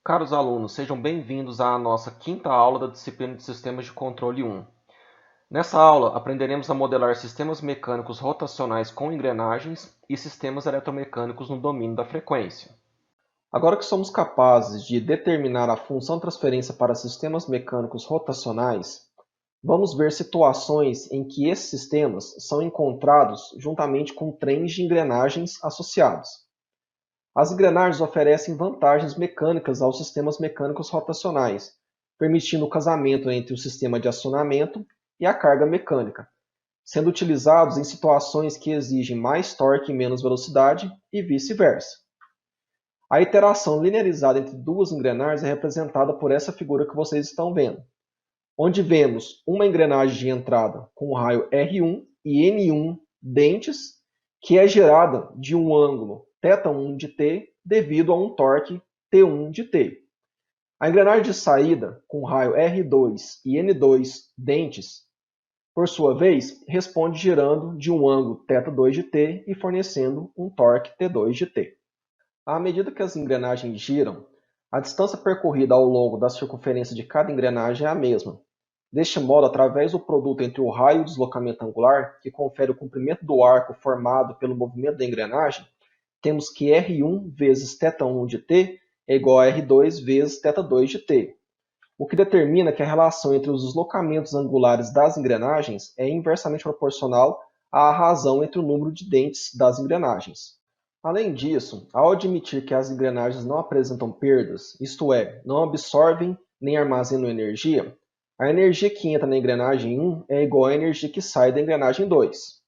Caros alunos, sejam bem-vindos à nossa quinta aula da disciplina de Sistemas de Controle 1. Nessa aula, aprenderemos a modelar sistemas mecânicos rotacionais com engrenagens e sistemas eletromecânicos no domínio da frequência. Agora que somos capazes de determinar a função transferência para sistemas mecânicos rotacionais, vamos ver situações em que esses sistemas são encontrados juntamente com trens de engrenagens associados. As engrenagens oferecem vantagens mecânicas aos sistemas mecânicos rotacionais, permitindo o casamento entre o sistema de acionamento e a carga mecânica, sendo utilizados em situações que exigem mais torque e menos velocidade e vice-versa. A iteração linearizada entre duas engrenagens é representada por essa figura que vocês estão vendo, onde vemos uma engrenagem de entrada com o raio R1 e N1 dentes, que é gerada de um ângulo θ1 de t devido a um torque T1 de t. A engrenagem de saída com raio R2 e N2 dentes, por sua vez, responde girando de um ângulo θ2 de t e fornecendo um torque T2 de t. À medida que as engrenagens giram, a distância percorrida ao longo da circunferência de cada engrenagem é a mesma. Deste modo, através do produto entre o raio e o deslocamento angular, que confere o comprimento do arco formado pelo movimento da engrenagem, temos que R1 vezes θ1 de t é igual a R2 vezes θ2 de t, o que determina que a relação entre os deslocamentos angulares das engrenagens é inversamente proporcional à razão entre o número de dentes das engrenagens. Além disso, ao admitir que as engrenagens não apresentam perdas, isto é, não absorvem nem armazenam energia, a energia que entra na engrenagem 1 é igual à energia que sai da engrenagem 2.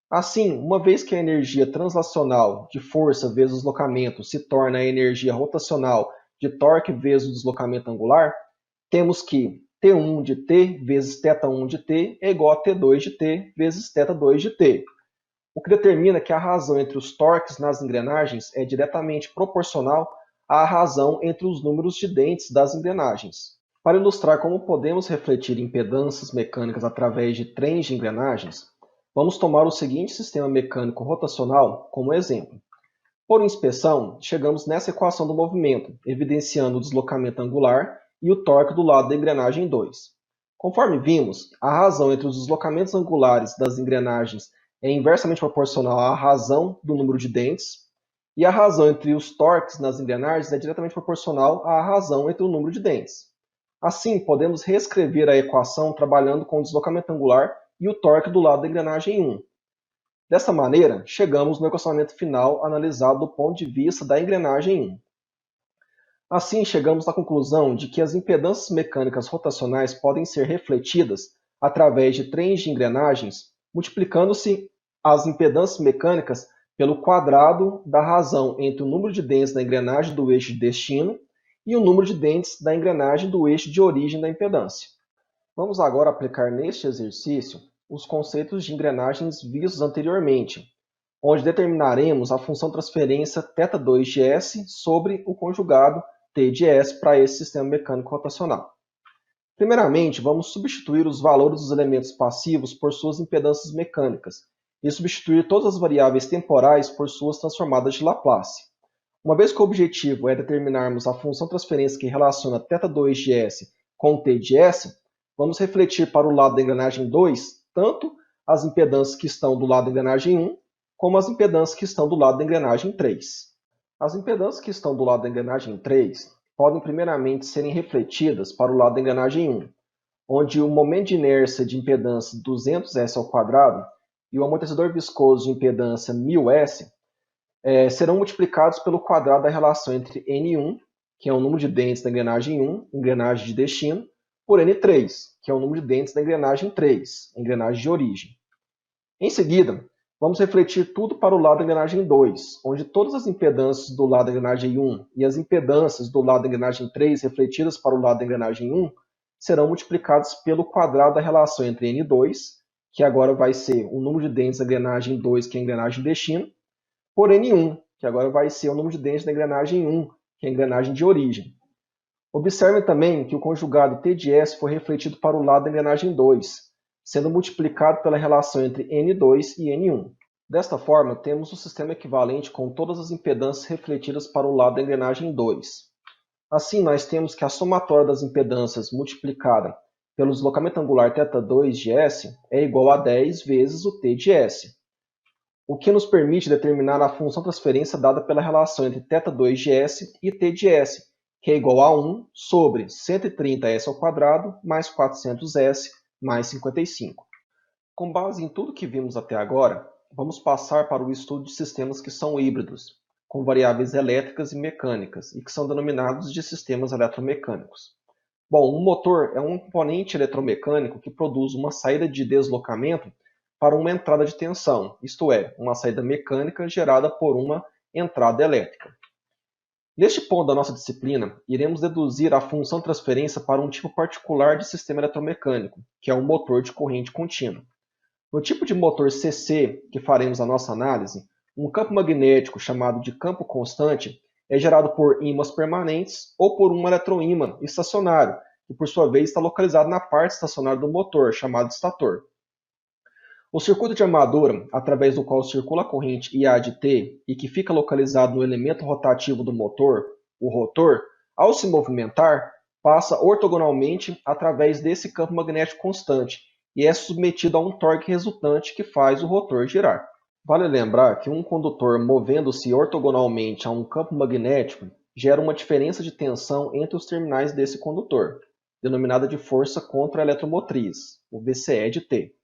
Assim, uma vez que a energia translacional de força vezes deslocamento se torna a energia rotacional de torque vezes o deslocamento angular, temos que T1 de t vezes θ1 de t é igual a T2 de t vezes θ2 de t, o que determina que a razão entre os torques nas engrenagens é diretamente proporcional à razão entre os números de dentes das engrenagens. Para ilustrar como podemos refletir impedâncias mecânicas através de trens de engrenagens, vamos tomar o seguinte sistema mecânico rotacional como exemplo. Por inspeção, chegamos nessa equação do movimento, evidenciando o deslocamento angular e o torque do lado da engrenagem 2. Conforme vimos, a razão entre os deslocamentos angulares das engrenagens é inversamente proporcional à razão do número de dentes, e a razão entre os torques nas engrenagens é diretamente proporcional à razão entre o número de dentes. Assim, podemos reescrever a equação trabalhando com o deslocamento angular e o torque do lado da engrenagem 1. Dessa maneira, chegamos no equacionamento final analisado do ponto de vista da engrenagem 1. Assim, chegamos à conclusão de que as impedâncias mecânicas rotacionais podem ser refletidas através de trens de engrenagens, multiplicando-se as impedâncias mecânicas pelo quadrado da razão entre o número de dentes da engrenagem do eixo de destino e o número de dentes da engrenagem do eixo de origem da impedância. Vamos agora aplicar neste exercício os conceitos de engrenagens vistos anteriormente, onde determinaremos a função transferência θ2 de S sobre o conjugado T de S para esse sistema mecânico rotacional. Primeiramente, vamos substituir os valores dos elementos passivos por suas impedâncias mecânicas e substituir todas as variáveis temporais por suas transformadas de Laplace. Uma vez que o objetivo é determinarmos a função transferência que relaciona θ2 de S com T de S, vamos refletir para o lado da engrenagem 2 tanto as impedâncias que estão do lado da engrenagem 1, como as impedâncias que estão do lado da engrenagem 3. As impedâncias que estão do lado da engrenagem 3 podem primeiramente serem refletidas para o lado da engrenagem 1, onde o momento de inércia de impedância 200S² e o amortecedor viscoso de impedância 1000S serão multiplicados pelo quadrado da relação entre N1, que é o número de dentes da engrenagem 1, engrenagem de destino, por N3, que é o número de dentes da engrenagem 3, engrenagem de origem. Em seguida, vamos refletir tudo para o lado da engrenagem 2, onde todas as impedâncias do lado da engrenagem 1 e as impedâncias do lado da engrenagem 3 refletidas para o lado da engrenagem 1 serão multiplicadas pelo quadrado da relação entre N2, que agora vai ser o número de dentes da engrenagem 2, que é a engrenagem de destino, por N1, que agora vai ser o número de dentes da engrenagem 1, que é a engrenagem de origem. Observe também que o conjugado T de S foi refletido para o lado da engrenagem 2, sendo multiplicado pela relação entre N2 e N1. Desta forma, temos um sistema equivalente com todas as impedâncias refletidas para o lado da engrenagem 2. Assim, nós temos que a somatória das impedâncias multiplicada pelo deslocamento angular θ2 de S é igual a 10 vezes o t de S, o que nos permite determinar a função transferência dada pela relação entre θ2 de S e t de S, que é igual a 1 sobre 130s² mais 400s mais 55. Com base em tudo que vimos até agora, vamos passar para o estudo de sistemas que são híbridos, com variáveis elétricas e mecânicas, e que são denominados de sistemas eletromecânicos. Bom, um motor é um componente eletromecânico que produz uma saída de deslocamento para uma entrada de tensão, isto é, uma saída mecânica gerada por uma entrada elétrica. Neste ponto da nossa disciplina, iremos deduzir a função transferência para um tipo particular de sistema eletromecânico, que é um motor de corrente contínua. No tipo de motor CC que faremos a nossa análise, um campo magnético chamado de campo constante é gerado por ímãs permanentes ou por um eletroímã estacionário, que por sua vez está localizado na parte estacionária do motor, chamado estator. O circuito de armadura, através do qual circula a corrente IA de T e que fica localizado no elemento rotativo do motor, o rotor, ao se movimentar, passa ortogonalmente através desse campo magnético constante e é submetido a um torque resultante que faz o rotor girar. Vale lembrar que um condutor movendo-se ortogonalmente a um campo magnético gera uma diferença de tensão entre os terminais desse condutor, denominada de força contra-eletromotriz, o VCE de T.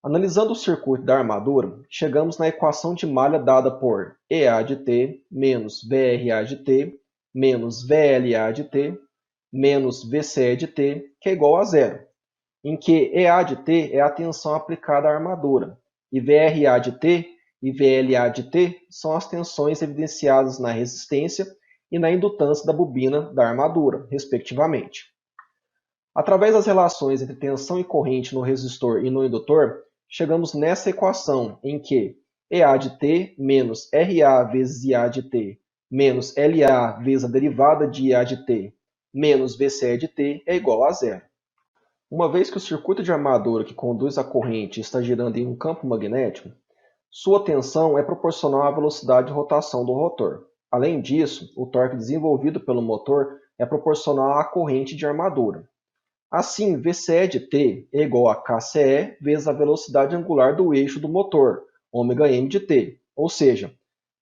Analisando o circuito da armadura, chegamos na equação de malha dada por EA de T menos VRA de T menos VLA de T menos VCE de T, que é igual a zero, em que EA de T é a tensão aplicada à armadura, e VRA de T e VLA de T são as tensões evidenciadas na resistência e na indutância da bobina da armadura, respectivamente. Através das relações entre tensão e corrente no resistor e no indutor, chegamos nessa equação em que EA de T menos RA vezes IA de T menos LA vezes a derivada de IA de T menos VCE de T é igual a zero. Uma vez que o circuito de armadura que conduz a corrente está girando em um campo magnético, sua tensão é proporcional à velocidade de rotação do rotor. Além disso, o torque desenvolvido pelo motor é proporcional à corrente de armadura. Assim, VCE de T é igual a KCE vezes a velocidade angular do eixo do motor, ômega-m de T. Ou seja,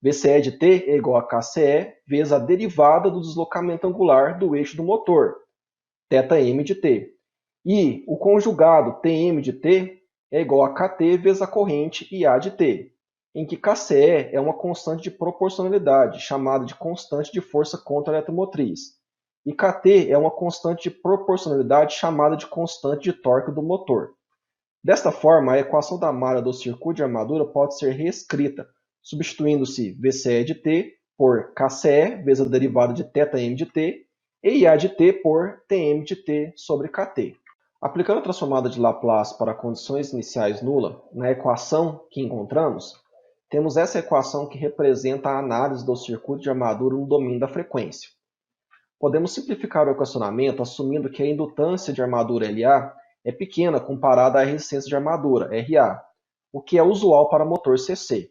VCE de T é igual a KCE vezes a derivada do deslocamento angular do eixo do motor, θm de T. E o conjugado Tm de T é igual a Kt vezes a corrente IA de T, em que KCE é uma constante de proporcionalidade, chamada de constante de força contra-eletromotriz, e Kt é uma constante de proporcionalidade chamada de constante de torque do motor. Desta forma, a equação da malha do circuito de armadura pode ser reescrita, substituindo-se VCE de T por KCE vezes a derivada de θm de T e IA de T por Tm de T sobre Kt. Aplicando a transformada de Laplace para condições iniciais nula, na equação que encontramos, temos essa equação que representa a análise do circuito de armadura no domínio da frequência. Podemos simplificar o equacionamento assumindo que a indutância de armadura LA é pequena comparada à resistência de armadura, RA, o que é usual para motor CC.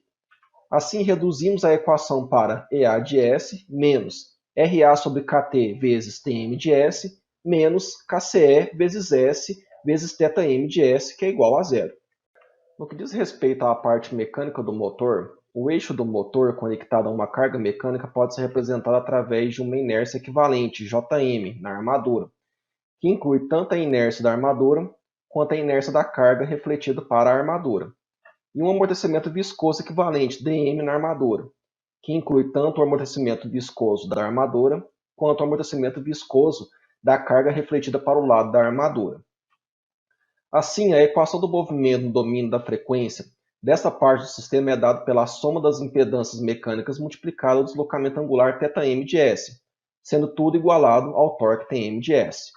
Assim, reduzimos a equação para EA de S menos RA sobre KT vezes Tm de S menos KCE vezes S vezes θm de S, que é igual a zero. No que diz respeito à parte mecânica do motor, o eixo do motor conectado a uma carga mecânica pode ser representado através de uma inércia equivalente, Jm, na armadura, que inclui tanto a inércia da armadura quanto a inércia da carga refletida para a armadura, e um amortecimento viscoso equivalente, dm, na armadura, que inclui tanto o amortecimento viscoso da armadura quanto o amortecimento viscoso da carga refletida para o lado da armadura. Assim, a equação do movimento no domínio da frequência desta parte do sistema é dada pela soma das impedâncias mecânicas multiplicada ao deslocamento angular θm de S, sendo tudo igualado ao torque Tm de S.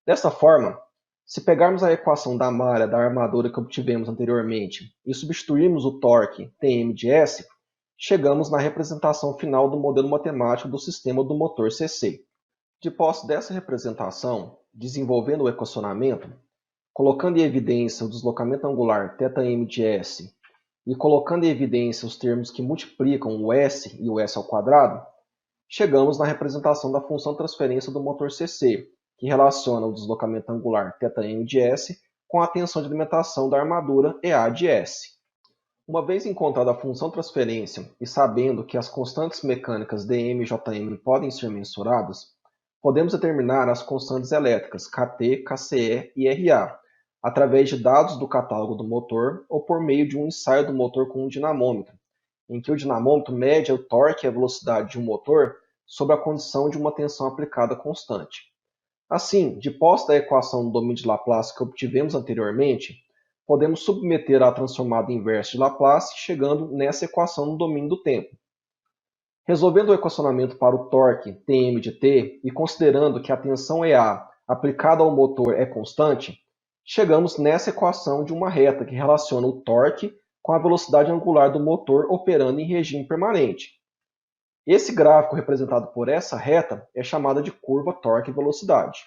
Desta forma, se pegarmos a equação da malha da armadura que obtivemos anteriormente e substituirmos o torque Tm de S, chegamos na representação final do modelo matemático do sistema do motor CC. De posse dessa representação, desenvolvendo o equacionamento, colocando em evidência o deslocamento angular θm de S e colocando em evidência os termos que multiplicam o S e o S ao quadrado, chegamos na representação da função transferência do motor CC, que relaciona o deslocamento angular θm de S com a tensão de alimentação da armadura EA de S. Uma vez encontrada a função transferência e sabendo que as constantes mecânicas dm e jm podem ser mensuradas, podemos determinar as constantes elétricas Kt, Kce e Ra, através de dados do catálogo do motor ou por meio de um ensaio do motor com um dinamômetro, em que o dinamômetro mede o torque e a velocidade de um motor sob a condição de uma tensão aplicada constante. Assim, de posse da equação do domínio de Laplace que obtivemos anteriormente, podemos submeter à transformada inversa de Laplace, chegando nessa equação no domínio do tempo. Resolvendo o equacionamento para o torque Tm de t e considerando que a tensão EA aplicada ao motor é constante, chegamos nessa equação de uma reta que relaciona o torque com a velocidade angular do motor operando em regime permanente. Esse gráfico representado por essa reta é chamada de curva torque-velocidade.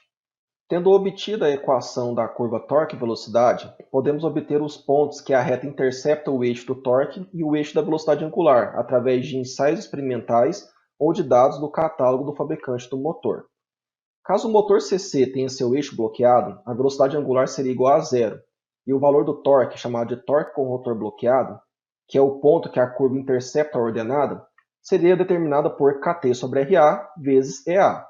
Tendo obtido a equação da curva torque-velocidade, podemos obter os pontos que a reta intercepta o eixo do torque e o eixo da velocidade angular, através de ensaios experimentais ou de dados do catálogo do fabricante do motor. Caso o motor CC tenha seu eixo bloqueado, a velocidade angular seria igual a zero, e o valor do torque, chamado de torque com rotor bloqueado, que é o ponto que a curva intercepta a ordenada, seria determinada por Kt sobre Ra vezes Ea.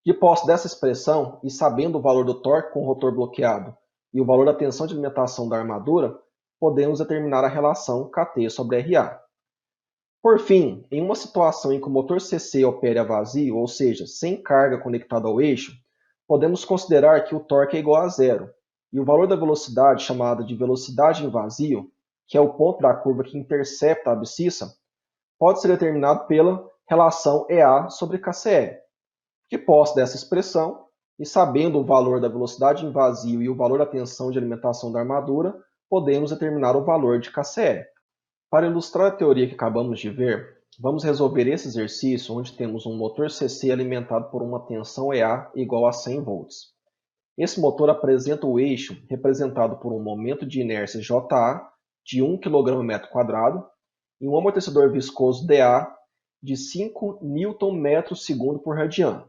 De posse dessa expressão, e sabendo o valor do torque com o rotor bloqueado e o valor da tensão de alimentação da armadura, podemos determinar a relação Kt sobre Ra. Por fim, em uma situação em que o motor CC opere a vazio, ou seja, sem carga conectada ao eixo, podemos considerar que o torque é igual a zero, e o valor da velocidade, chamada de velocidade em vazio, que é o ponto da curva que intercepta a abscissa, pode ser determinado pela relação EA sobre Kce. De posse dessa expressão, e sabendo o valor da velocidade em vazio e o valor da tensão de alimentação da armadura, podemos determinar o valor de Kce. Para ilustrar a teoria que acabamos de ver, vamos resolver esse exercício onde temos um motor CC alimentado por uma tensão EA igual a 100 volts. Esse motor apresenta o eixo representado por um momento de inércia JA de 1 kg/m² e um amortecedor viscoso dA de 5 Nm/s por radiano.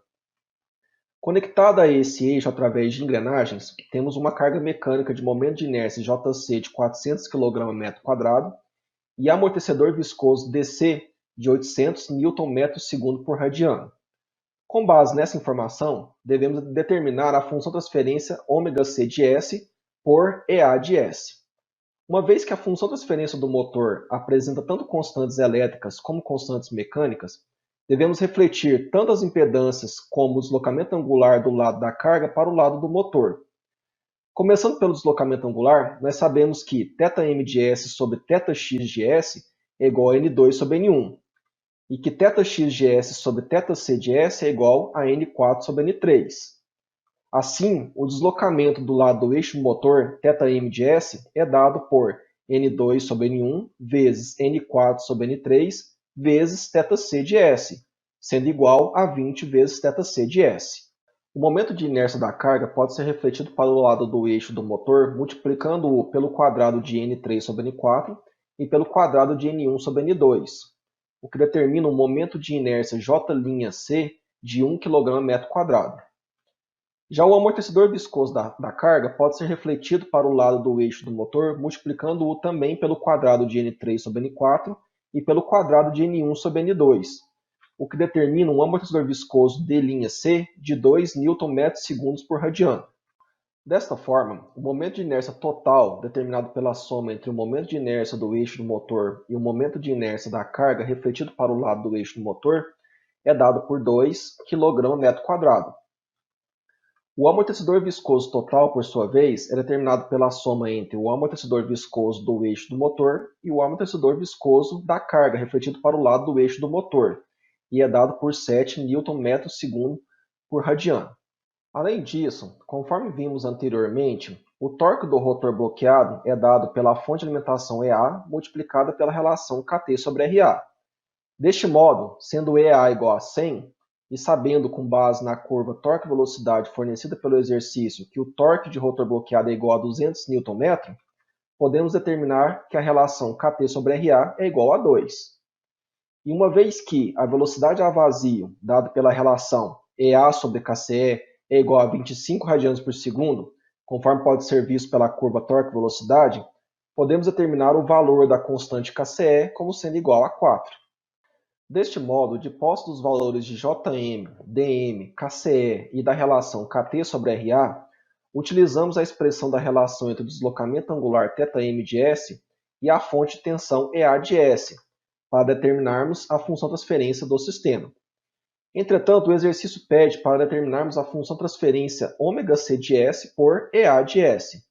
Conectada a esse eixo através de engrenagens, temos uma carga mecânica de momento de inércia Jc de 400 kg/m² e amortecedor viscoso DC de 800 Nm/s por radiano. Com base nessa informação, devemos determinar a função transferência ωc de S por EA de S. Uma vez que a função transferência do motor apresenta tanto constantes elétricas como constantes mecânicas, devemos refletir tanto as impedâncias como o deslocamento angular do lado da carga para o lado do motor. Começando pelo deslocamento angular, nós sabemos que θm de S sobre θx de S é igual a N2 sobre N1, e que θx de S sobre θc de S é igual a N4 sobre N3. Assim, o deslocamento do lado do eixo motor θm de S é dado por N2 sobre N1 vezes N4 sobre N3 vezes θc de S, sendo igual a 20 vezes θc de S. O momento de inércia da carga pode ser refletido para o lado do eixo do motor multiplicando-o pelo quadrado de N3 sobre N4 e pelo quadrado de N1 sobre N2, o que determina um momento de inércia J'C de 1 kg/m². Já o amortecedor viscoso da carga pode ser refletido para o lado do eixo do motor multiplicando-o também pelo quadrado de N3 sobre N4 e pelo quadrado de N1 sobre N2, o que determina um amortecedor viscoso D'C de 2 Nm/s por radiano. Desta forma, o momento de inércia total, determinado pela soma entre o momento de inércia do eixo do motor e o momento de inércia da carga refletido para o lado do eixo do motor, é dado por 2 kg/m². O amortecedor viscoso total, por sua vez, é determinado pela soma entre o amortecedor viscoso do eixo do motor e o amortecedor viscoso da carga refletido para o lado do eixo do motor, e é dado por 7 Nm/s por radiano. Além disso, conforme vimos anteriormente, o torque do rotor bloqueado é dado pela fonte de alimentação EA multiplicada pela relação Kt sobre Ra. Deste modo, sendo EA igual a 100, e sabendo com base na curva torque-velocidade fornecida pelo exercício que o torque de rotor bloqueado é igual a 200 Nm, podemos determinar que a relação Kt sobre Ra é igual a 2. E uma vez que a velocidade a vazio, dada pela relação EA sobre KCE, é igual a 25 radianos por segundo, conforme pode ser visto pela curva torque-velocidade, podemos determinar o valor da constante KCE como sendo igual a 4. Deste modo, de posse dos valores de Jm, dm, KCE e da relação Kt sobre Ra, utilizamos a expressão da relação entre o deslocamento angular θm de S e a fonte de tensão EA de S, para determinarmos a função transferência do sistema. Entretanto, o exercício pede para determinarmos a função transferência ωc de S por EA de S.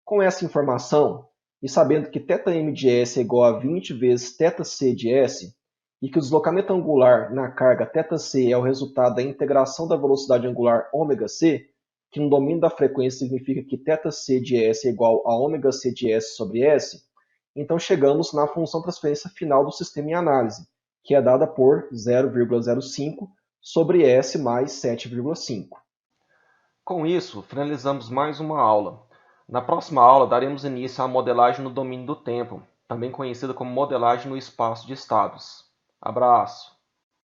Com essa informação, e sabendo que θm de S é igual a 20 vezes θc de S, e que o deslocamento angular na carga θc é o resultado da integração da velocidade angular ωc, que no domínio da frequência significa que θc de S é igual a ωc de S sobre S, então chegamos na função transferência final do sistema em análise, que é dada por 0,05 sobre S mais 7,5. Com isso, finalizamos mais uma aula. Na próxima aula, daremos início à modelagem no domínio do tempo, também conhecida como modelagem no espaço de estados. Abraço!